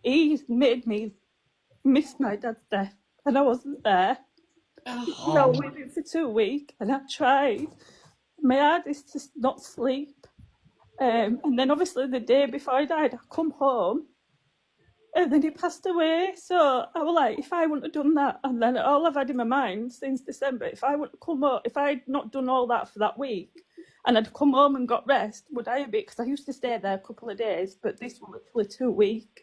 he made me miss my dad's death, and I wasn't there. No, with him for 2 weeks, and I tried my hardest to not sleep. And then obviously the day before he died, I come home, and then he passed away. So I was like, if I wouldn't have done that, and then all I've had in my mind since December, if I wouldn't come home, if I'd not done all that for that week, and I'd come home and got rest, would I have been? Because I used to stay there a couple of days, but this was literally 2 weeks.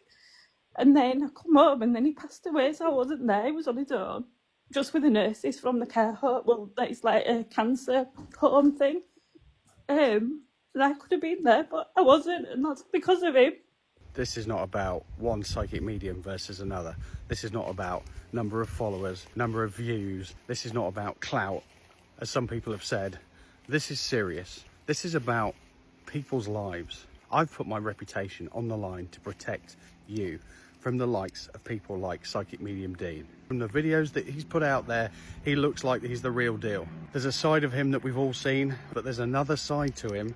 And then I come home, and then he passed away, so I wasn't there. He was on his own, just with the nurses from the care home. Well, it's like a cancer home thing. And I could have been there, but I wasn't, and that's because of him. This is not about one psychic medium versus another. This is not about number of followers, number of views. This is not about clout, as some people have said. This is serious. This is about people's lives. I've put my reputation on the line to protect you from the likes of people like Psychic Medium Dean. From the videos that he's put out there, he looks like he's the real deal. There's a side of him that we've all seen, but there's another side to him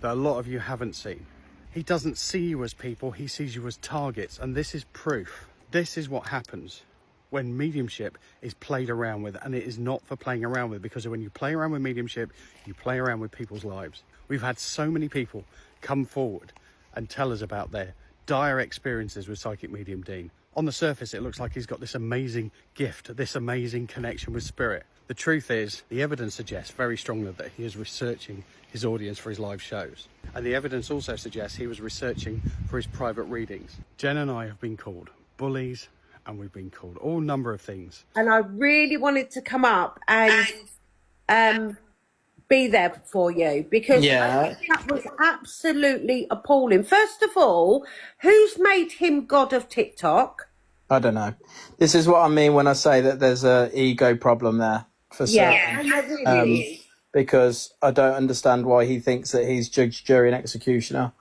that a lot of you haven't seen. He doesn't see you as people, he sees you as targets, and this is proof. This is what happens when mediumship is played around with, and it is not for playing around with, because when you play around with mediumship, you play around with people's lives. We've had so many people come forward and tell us about their dire experiences with Psychic Medium Dean. On the surface, it looks like he's got this amazing gift, this amazing connection with spirit. The truth is, the evidence suggests very strongly that he is researching his audience for his live shows. And the evidence also suggests he was researching for his private readings. Jen and I have been called bullies, and we've been called all number of things. And I really wanted to come up and be there for you, because that was absolutely appalling. First of all, who's made him God of TikTok? I don't know. This is what I mean when I say that there's a ego problem there for certain. Really because I don't understand why he thinks that he's judge, jury and executioner.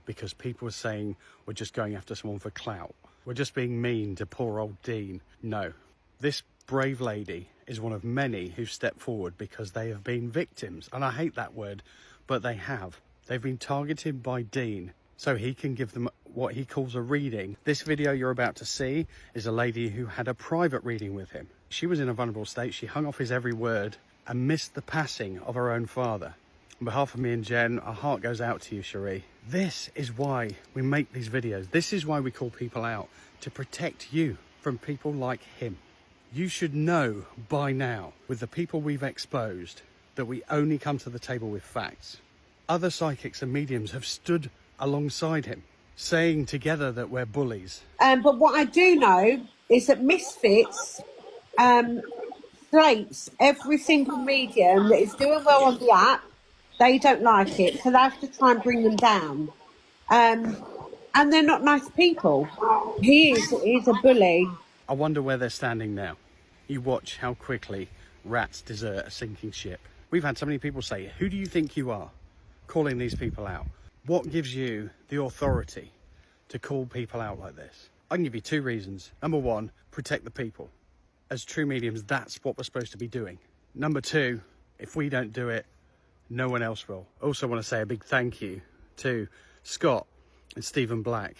Because people are saying we're just going after someone for clout. We're just being mean to poor old Dean. No. This brave lady is one of many who stepped forward because they have been victims. And I hate that word, but they have. They've been targeted by Dean so he can give them what he calls a reading. This video you're about to see is a lady who had a private reading with him. She was in a vulnerable state. She hung off his every word and missed the passing of her own father. On behalf of me and Jen, our heart goes out to you, Sheree. This is why we make these videos. This is why we call people out, to protect you from people like him. You should know by now, with the people we've exposed, that we only come to the table with facts. Other psychics and mediums have stood alongside him, saying together that we're bullies. But what I do know is that Misfits slates every single medium that is doing well on the app. They don't like it, so they have to try and bring them down. And they're not nice people. He's a bully. I wonder where they're standing now. You watch how quickly rats desert a sinking ship. We've had so many people say, who do you think you are? Calling these people out. What gives you the authority to call people out like this? I can give you two reasons. Number one, protect the people. As true mediums, that's what we're supposed to be doing. Number two, if we don't do it, no one else will. I also want to say a big thank you to Scott and Stephen Black,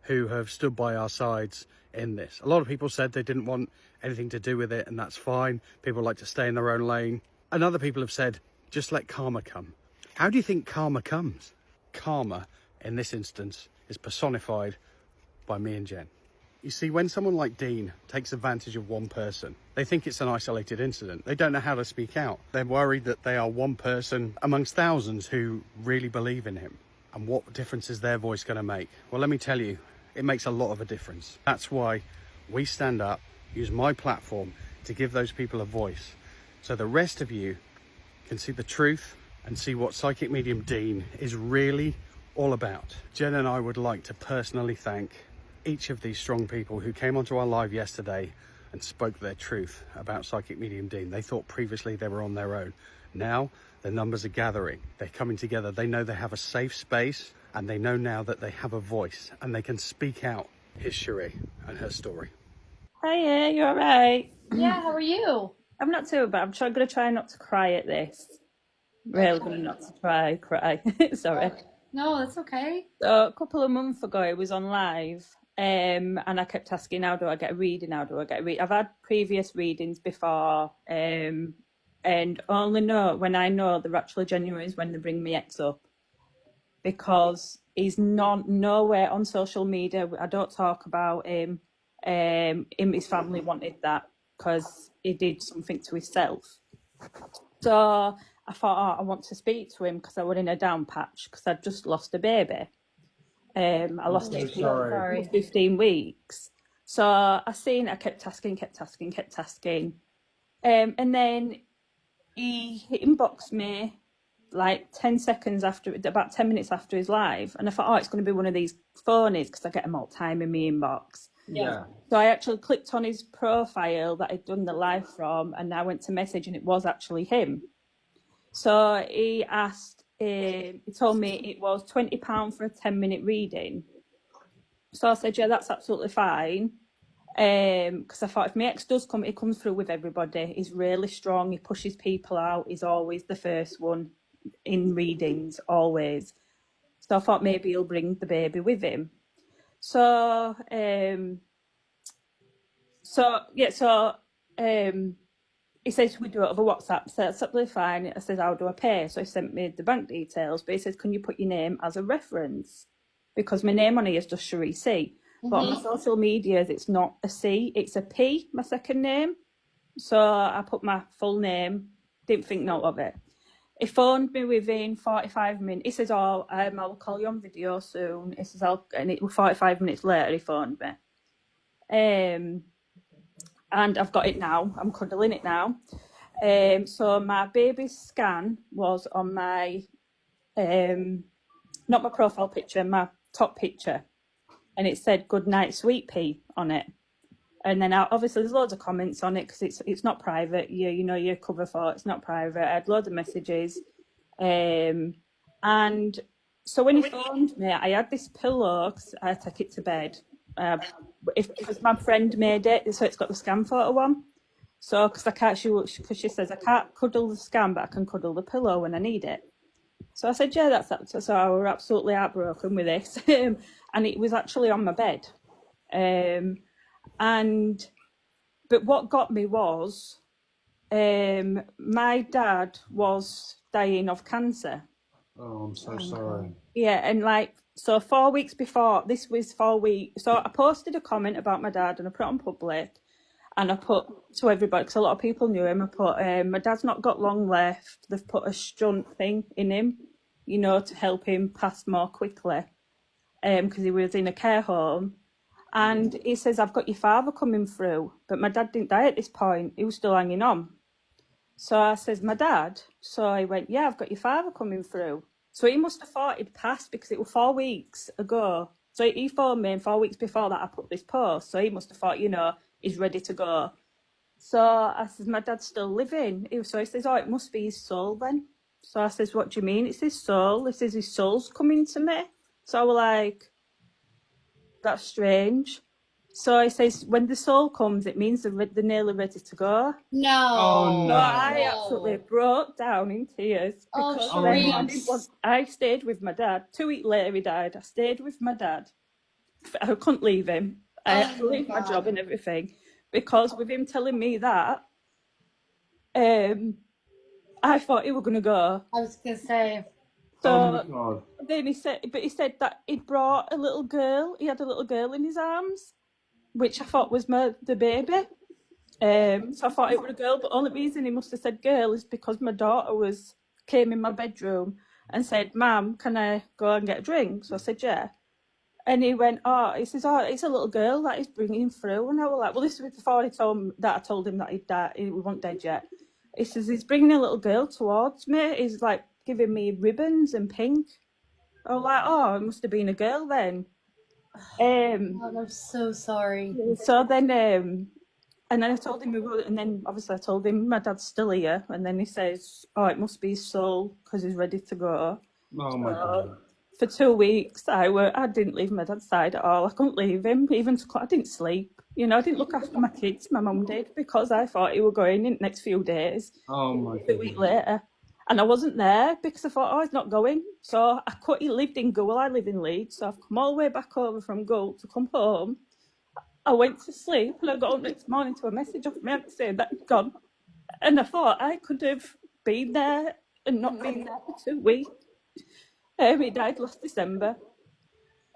who have stood by our sides in this. A lot of people said they didn't want anything to do with it, and that's fine. People like to stay in their own lane. And other people have said, just let karma come. How do you think karma comes? Karma, in this instance, is personified by me and Jen. You see, when someone like Dean takes advantage of one person, they think it's an isolated incident. They don't know how to speak out. They're worried that they are one person amongst thousands who really believe in him. And what difference is their voice going to make? Well, let me tell you, it makes a lot of a difference. That's why we stand up, use my platform to give those people a voice, so the rest of you can see the truth and see what Psychic Medium Dean is really all about. Jen and I would like to personally thank each of these strong people who came onto our live yesterday and spoke their truth about Psychic Medium Dean. They thought previously they were on their own. Now the numbers are gathering. They're coming together. They know they have a safe space, and they know now that they have a voice and they can speak out. Here's Sheree and her story. Hiya, you all right? Yeah, how are you? I'm not too bad. I'm going to try not to cry at this. Really going to not to cry. Sorry. No, that's okay. So a couple of months ago, I was on live And I kept asking, how do I get a reading? How do I get a reading? I've had previous readings before, and only know when I know they're actually genuine is when they bring my ex up, because he's nowhere on social media. I don't talk about him. His family wanted that because he did something to himself. So I thought, I want to speak to him because I was in a down patch because I'd just lost a baby. I lost it for 15 weeks. So I kept asking. And then he inboxed me like 10 seconds after, about 10 minutes after his live. And I thought, it's going to be one of these phonies because I get them all the time in my inbox. Yeah. So I actually clicked on his profile that I'd done the live from, and I went to message, and it was actually him. So he asked, he told me it was £20 for a 10-minute reading. So I said, yeah, that's absolutely fine. Because I thought if my ex does come, he comes through with everybody. He's really strong. He pushes people out. He's always the first one in readings, always. So I thought maybe he'll bring the baby with him. So, he says we do it over WhatsApp. So that's absolutely fine. I said, how do I pay? So he sent me the bank details, but he says, can you put your name as a reference? Because my name on here is just Sheree C. But on my social medias, it's not a C, it's a P, my second name. So I put my full name, didn't think note of it. He phoned me within 45 minutes. He says, I'll call you on video soon. He says, and it was 45 minutes later, he phoned me. And I've got it now. I'm cuddling it now. So my baby's scan was on my, not my profile picture, my top picture. And it said, good night, sweet pea on it. And then obviously there's loads of comments on it because it's not private. You know your cover for it's not private. I had loads of messages. And so when he phoned me, I had this pillow because I take it to bed. Because my friend made it, so it's got the scan photo on. So because she says I can't cuddle the scan, but I can cuddle the pillow when I need it. So I said, yeah, that's that. So I was absolutely heartbroken with this, and it was actually on my bed. But what got me was my dad was dying of cancer. Oh, I'm so sorry. Yeah, and so 4 weeks before, this was 4 weeks. So I posted a comment about my dad and I put it on public, and I put to everybody, because a lot of people knew him, I put, my dad's not got long left. They've put a shunt thing in him, to help him pass more quickly, because he was in a care home. And he says, I've got your father coming through. But my dad didn't die at this point. He was still hanging on. So I says, my dad? So he went, yeah, I've got your father coming through. So he must have thought he'd passed because it was 4 weeks ago. So he phoned me, and 4 weeks before that I put this post. So he must have thought, he's ready to go. So I says, my dad's still living. So he says, it must be his soul then. So I says, what do you mean? It's his soul. He says, his soul's coming to me. So I was like, that's strange. So he says, when the soul comes, it means they're nearly ready to go. No. Oh, no. So I absolutely broke down in tears because I stayed with my dad. 2 weeks later, he died. I stayed with my dad. I couldn't leave him. I had to leave my job and everything because with him telling me that, I thought he was going to go. I was going to say. So then he said that he'd brought a little girl. He had a little girl in his arms, which I thought was the baby. So I thought it was a girl, but the only reason he must have said girl is because my daughter came in my bedroom and said, Mum, can I go and get a drink? So I said, yeah. And he went, he says, it's a little girl that he's bringing through. And I was like, well, this was before I told him that he'd died. He wasn't dead yet. He says, he's bringing a little girl towards me. He's like giving me ribbons and pink. I was like, it must have been a girl then. I'm so sorry. So then, and then I told him, and then obviously I told him my dad's still here. And then he says, it must be his soul because he's ready to go. Oh my God. For 2 weeks, I didn't leave my dad's side at all. I couldn't leave him. I didn't sleep. I didn't look after my kids. My mum did because I thought he was going in the next few days. Oh my God. A week later. And I wasn't there because I thought, oh, he's not going. So he lived in Goole, I live in Leeds. So I've come all the way back over from Goole to come home. I went to sleep and I got up next morning to a message off my aunt saying that he'd gone. And I thought I could have been there and not been there for 2 weeks. He died last December.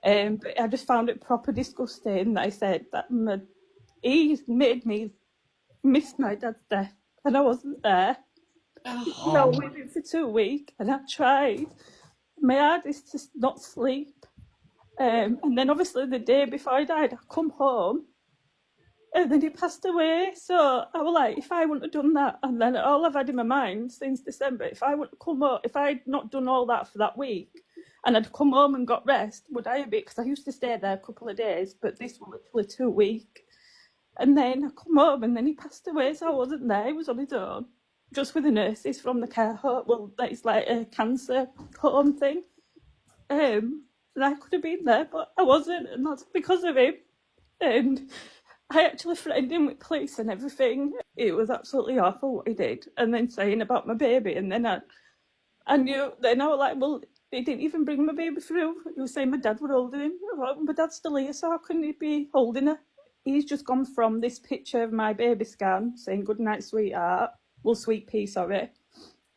But I just found it proper disgusting that I said that he made me miss my dad's death and I wasn't there. No, with him for 2 weeks and I tried my hardest to not sleep. And then obviously the day before he died, I come home and then he passed away. So I was like, if I wouldn't have done that, and then all I've had in my mind since December, if I wouldn't come home, if I'd not done all that for that week and I'd come home and got rest, would I have been? Because I used to stay there a couple of days, but this was literally 2 weeks. And then I come home and then he passed away, so I wasn't there. He was on his own, just with the nurses from the care home. Well, it's like a cancer home thing. And I could have been there, but I wasn't, and that's because of him. And I actually threatened him with police and everything. It was absolutely awful what he did. And then saying about my baby, and then I knew, then I was like, well, he didn't even bring my baby through. He was saying my dad would hold him. I thought, my dad's still here, so how couldn't he be holding her? He's just gone from this picture of my baby scan saying, good night, sweetheart. Well, sweet pea, sorry.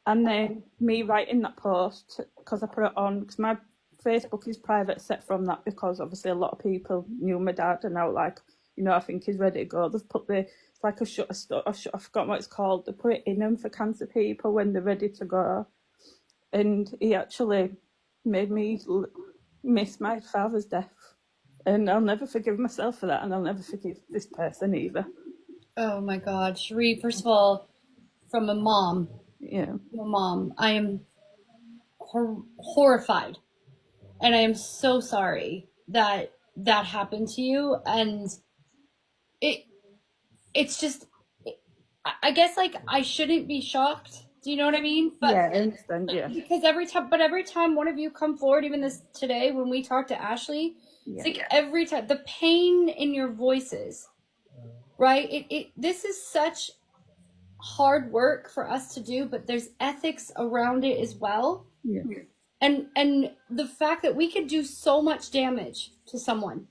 And then me writing that post, because I put it on, because my Facebook is private except from that, because obviously a lot of people knew my dad and now like, you know, I think he's ready to go. They've put it's like I've forgotten what it's called. They put it in them for cancer people when they're ready to go. And he actually made me miss my father's death. And I'll never forgive myself for that, and I'll never forgive this person either. Oh my God, Sheree, first of all, from a mom, I am horrified. And I am so sorry that that happened to you. And it's just, I guess like I shouldn't be shocked. Do you know what I mean? But, yeah, I understand, yeah. Because every time one of you come forward, even this today when we talked to Ashley, it's like every time the pain in your voices, right? This is such hard work for us to do, but there's ethics around it as well. Yeah. And the fact that we could do so much damage to someone,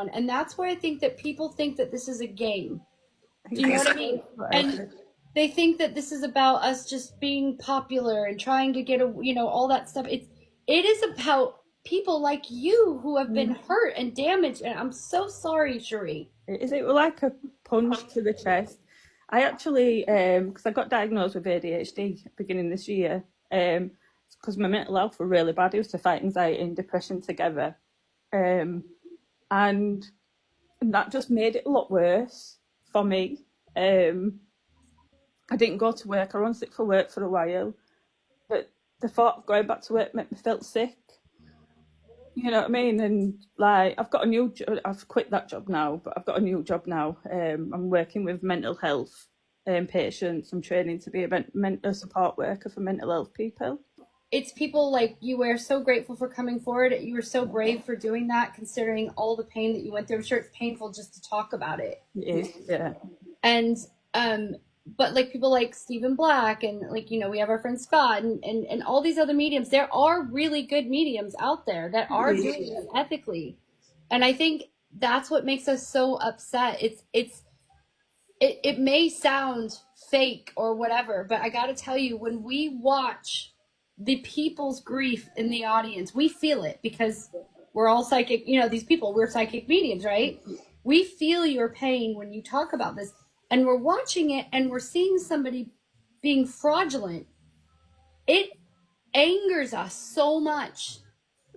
and that's where I think that people think that this is a game. Do you know what I mean? And they think that this is about us just being popular and trying to get all that stuff. It is about people like you who have been hurt and damaged, and I'm so sorry, Sheree. Is it like a punch to the chest? I actually, because I got diagnosed with ADHD beginning this year, because my mental health were really bad. I used to fight anxiety and depression together, and that just made it a lot worse for me. I didn't go to work. I was sick for work for a while, but the thought of going back to work made me feel sick. You know what I mean? And like, I've got a new job. I've quit that job now, but I've got a new job now. I'm working with mental health patients. I'm training to be a mental support worker for mental health people. It's people like you. We're so grateful for coming forward. You were so brave for doing that, considering all the pain that you went through. I'm sure it's painful just to talk about it. It is, yeah. And but like people like Stephen Black and like, we have our friend Scott and all these other mediums. There are really good mediums out there that are doing this ethically. And I think that's what makes us so upset. It may sound fake or whatever, but I got to tell you, when we watch the people's grief in the audience, we feel it because we're all psychic, these people, we're psychic mediums, right? We feel your pain when you talk about this. And we're watching it and we're seeing somebody being fraudulent. It angers us so much.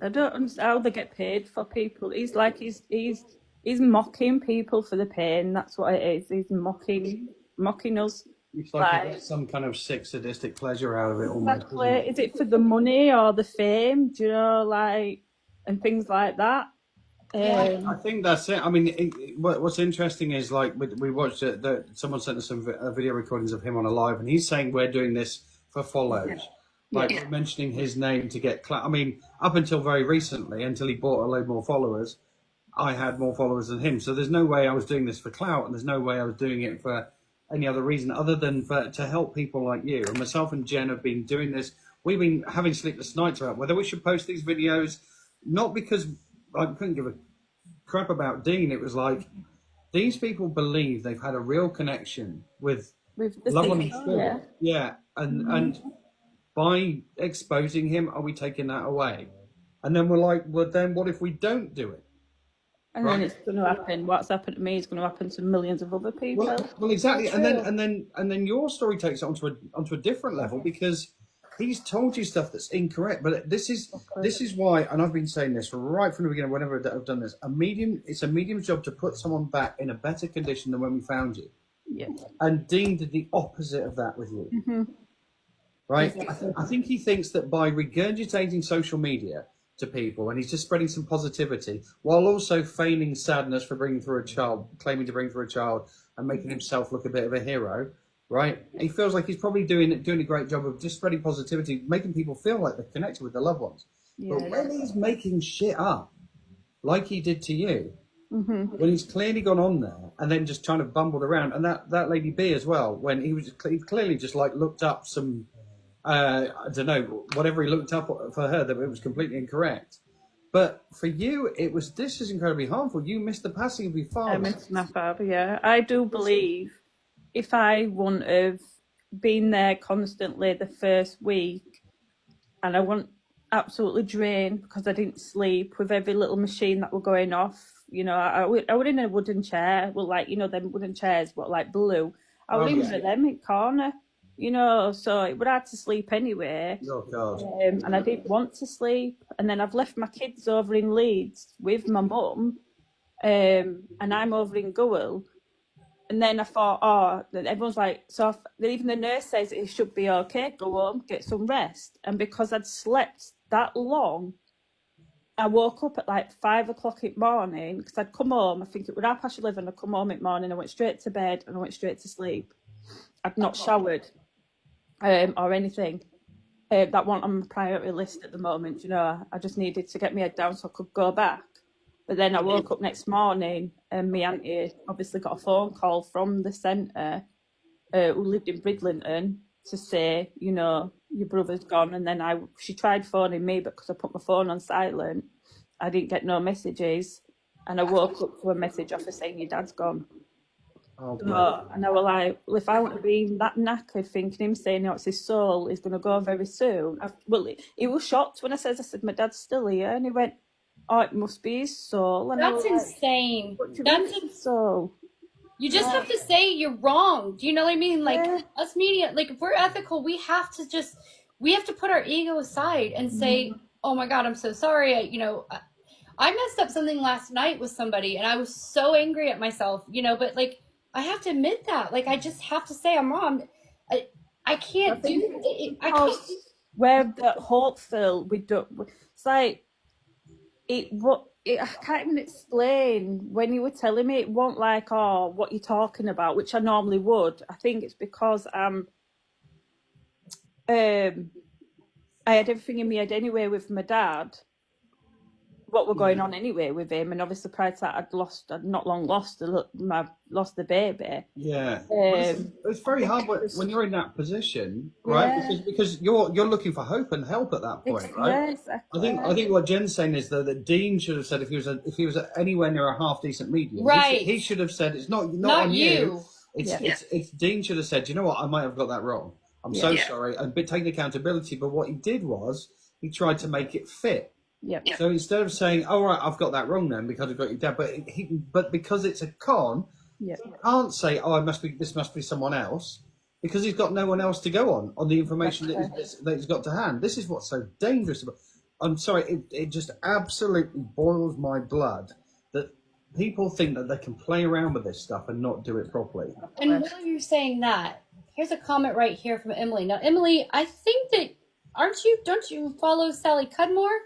I don't understand how they get paid for people. He's mocking people for the pain. That's what it is. He's mocking us. It's like he gets some kind of sick, sadistic pleasure out of it almost. Exactly. Is it for the money or the fame? Do you know, and things like that? I think that's it. I mean, what's interesting is like we watched someone sent us some video recordings of him on a live, and he's saying we're doing this for follows. We're mentioning his name to get I mean, up until very recently, until he bought a load more followers, I had more followers than him. So there's no way I was doing this for clout, and there's no way I was doing it for any other reason other than to help people like you. And myself and Jen have been doing this. We've been having sleepless nights about whether we should post these videos, not because I couldn't give a crap about Dean. It was like, these people believe they've had a real connection with the love on signal, spirit. Yeah. And by exposing him, are we taking that away? And then we're like, well, then what if we don't do it? And then it's going to happen. What's happened to me is going to happen to millions of other people. Well, exactly. And then your story takes it onto a different level, because he's told you stuff that's incorrect. But this is why, and I've been saying this right from the beginning, whenever I've done this, it's a medium's job to put someone back in a better condition than when we found you. Yeah. And Dean did the opposite of that with you. Mm-hmm. Right? I think he thinks that by regurgitating social media to people, and he's just spreading some positivity while also feigning sadness for claiming to bring through a child, and making himself look a bit of a hero, right? He feels like he's probably doing a great job of just spreading positivity, making people feel like they're connected with their loved ones. Yeah. But when he's making shit up, like he did to you, when he's clearly gone on there and then just kind of bumbled around, and that lady B as well, when he clearly just like looked up some, I don't know, whatever he looked up for her, that it was completely incorrect. But for you, this is incredibly harmful. You missed the passing of your father. I missed my father, yeah. I do believe if I wouldn't have been there constantly the first week, and I wasn't absolutely drained because I didn't sleep with every little machine that were going off. You know, I was in a wooden chair, well, like, you know, them wooden chairs, but like blue. I was in one of them in corner, you know, so it would hard to sleep anyway. Oh, God. And I didn't want to sleep. And then I've left my kids over in Leeds with my mum, and I'm over in Goole. And then I thought, everyone's like, so even the nurse says it should be okay, go home, get some rest. And because I'd slept that long, I woke up at like 5 o'clock in the morning, because I'd come home, I think it was 11:30, I'd come home in the morning, I went straight to bed and I went straight to sleep. I'd not showered or anything. That wasn't on my priority list at the moment, you know. I just needed to get my head down so I could go back. But then I woke up next morning and my auntie obviously got a phone call from the centre, who lived in Bridlington, to say, you know, your brother's gone. And then she tried phoning me, but because I put my phone on silent, I didn't get no messages. And I woke up to a message off her saying your dad's gone. Oh, and I was like, well, if I wouldn't have been that knackered thinking him saying, no, it's his soul, he's going to go very soon. He was shocked when I said, my dad's still here. And he went, oh, it must be his soul. And that's insane. That's his soul. You just have to say you're wrong. Do you know what I mean? Like, us media, like, if we're ethical, we have to put our ego aside and say, oh my God, I'm so sorry. I messed up something last night with somebody and I was so angry at myself, you know, but like, I have to admit that. Like, I just have to say I'm wrong. I can't do it. I can't. Where the hopeful, we don't, it's like, I can't even explain. When you were telling me, it wasn't like, oh, what you're talking about, which I normally would. I think it's because I had everything in my head anyway with my dad, what were going on anyway with him, and obviously prior to that I'd not long lost the baby. Yeah, it's very hard when you're in that position, right? Yeah. Because you're looking for hope and help at that point, right? Yeah, exactly. I think what Jen's saying is that Dean should have said if he was anywhere near a half decent medium, right? He should have said it's not on you. It's Dean should have said, you know what, I might have got that wrong. I'm so sorry, and taking accountability. But what he did was he tried to make it fit. Yeah. So instead of saying, "Oh right, I've got that wrong then because I've got your dad," but because it's a con, he can't say, "Oh, this must be someone else," because he's got no one else to go on the information that he's got to hand. This is what's so dangerous about. I'm sorry, it just absolutely boils my blood that people think that they can play around with this stuff and not do it properly. And while you're saying that, here's a comment right here from Emily. Now, Emily, I think that don't you follow Sally Cudmore?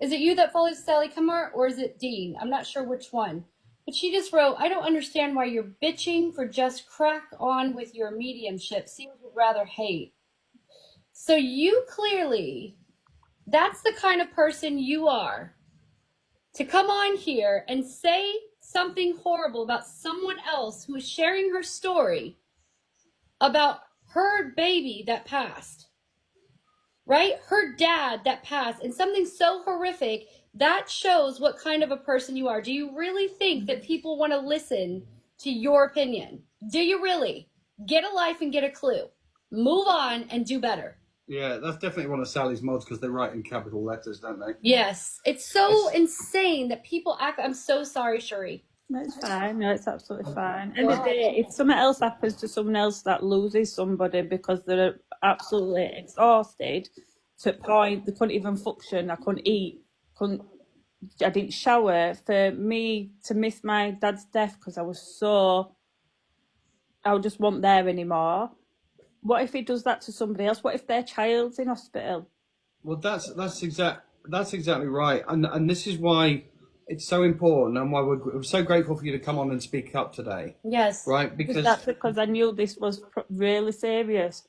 Is it you that follows Sally Cudmore, or is it Dean? I'm not sure which one. But she just wrote, I don't understand why you're bitching for just crack on with your mediumship. Seems you'd rather hate. So you clearly, that's the kind of person you are. To come on here and say something horrible about someone else who is sharing her story about her baby that passed, right? Her dad that passed, and something so horrific, that shows what kind of a person you are. Do you really think that people want to listen to your opinion? Do you really? Get a life and get a clue. Move on and do better. Yeah, that's definitely one of Sally's mods because they write in capital letters, don't they? Yes. It's so insane that people act. I'm so sorry, Sheree. No, it's fine. No, it's absolutely fine. And the day, if something else happens to someone else that loses somebody because they're absolutely exhausted to the point they couldn't even function, I couldn't eat, I didn't shower, for me to miss my dad's death because I just wasn't there anymore. What if he does that to somebody else? What if their child's in hospital? Well, that's exactly right, and this is why it's so important, and why we're so grateful for you to come on and speak up today. Yes, right, because that's because I knew this was really serious.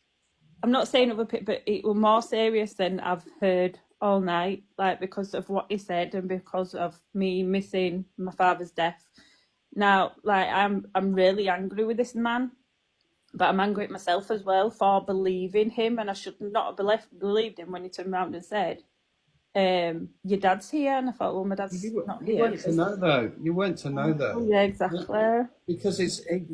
I'm not saying other people, but it was more serious than I've heard all night, like because of what he said and because of me missing my father's death. Now, like I'm really angry with this man. But I'm angry at myself as well for believing him, and I should not have believed him when he turned around and said, your dad's here. And I thought, well, my dad's not here. You weren't to know, though. You weren't to know, though. Yeah, exactly. Because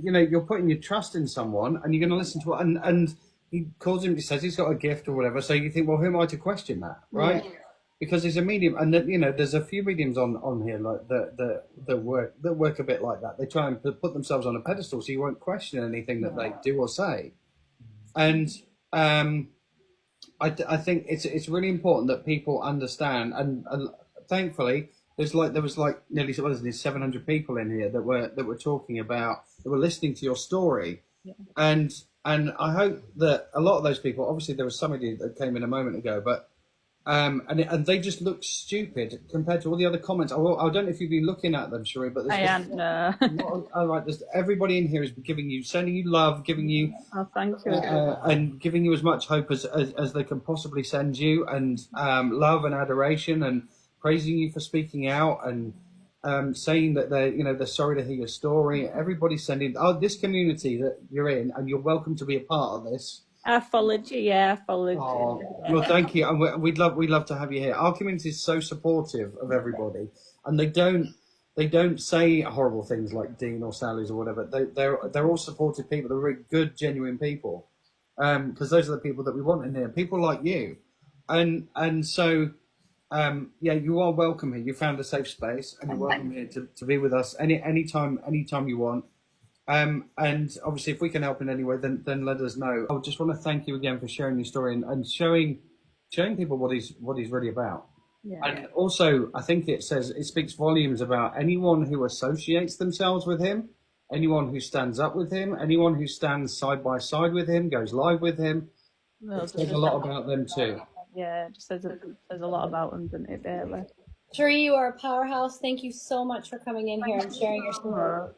you're putting your trust in someone, and you're going to listen to it, and he calls him, he says he's got a gift or whatever, so you think, well, who am I to question that, right? Yeah. Because he's a medium, and there's a few mediums on here like that work a bit like that. They try and put themselves on a pedestal, so you won't question anything that they do or say. And I think it's really important that people understand. And thankfully, there was nearly 700 people in here that were talking about, that were listening to your story, yeah. And I hope that a lot of those people, obviously there was somebody that came in a moment ago, but. And they just look stupid compared to all the other comments. I don't know if you've been looking at them, Sheree, but I am. Everybody in here is sending you love, giving you, thank you, and giving you as much hope as they can possibly send you, and love and adoration, and praising you for speaking out, and saying that they're sorry to hear your story. Everybody's sending this community that you're in, and you're welcome to be a part of this. I followed you, yeah, I followed you. Well, thank you, and we'd love to have you here. Our community is so supportive of everybody, and they don't say horrible things like Dean or Sally's or whatever. They're all supportive people. They're really good, genuine people, because those are the people that we want in here. People like you, and so you are welcome here. You found a safe space, and you're welcome here to be with us anytime you want. And obviously, if we can help in any way, then let us know. I just want to thank you again for sharing your story and showing people what he's really about. Yeah. And also, I think it speaks volumes about anyone who associates themselves with him, anyone who stands up with him, anyone who stands side by side with him, goes live with him. Well, it says a lot about them too. Yeah, it just says a lot about them, doesn't it, really? Sheree, you are a powerhouse. Thank you so much for coming in here and sharing your story.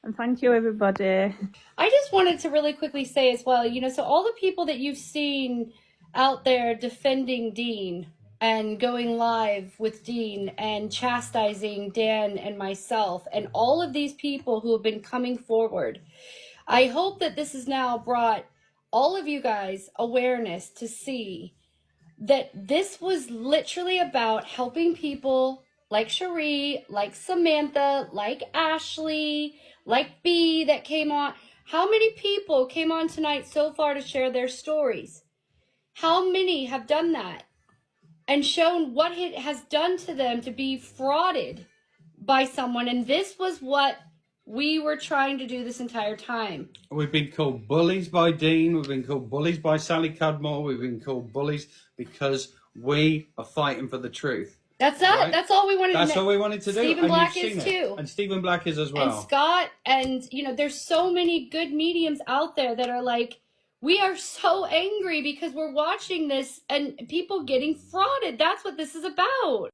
And thank you, everybody. I just wanted to really quickly say as well, so all the people that you've seen out there defending Dean and going live with Dean and chastising Dan and myself and all of these people who have been coming forward, I hope that this has now brought all of you guys awareness to see that this was literally about helping people like Sheree, like Samantha, like Ashley, like B that came on. How many people came on tonight so far to share their stories? How many have done that and shown what it has done to them to be frauded by someone? And this was what we were trying to do this entire time. We've been called bullies by Dean. We've been called bullies by Sally Cudmore. We've been called bullies because we are fighting for the truth. That's it. Right? That's all we wanted to do. That's all we wanted to do. Stephen Black is too. And Stephen Black is as well. And Scott, and there's so many good mediums out there that are like, we are so angry because we're watching this and people getting frauded. That's what this is about.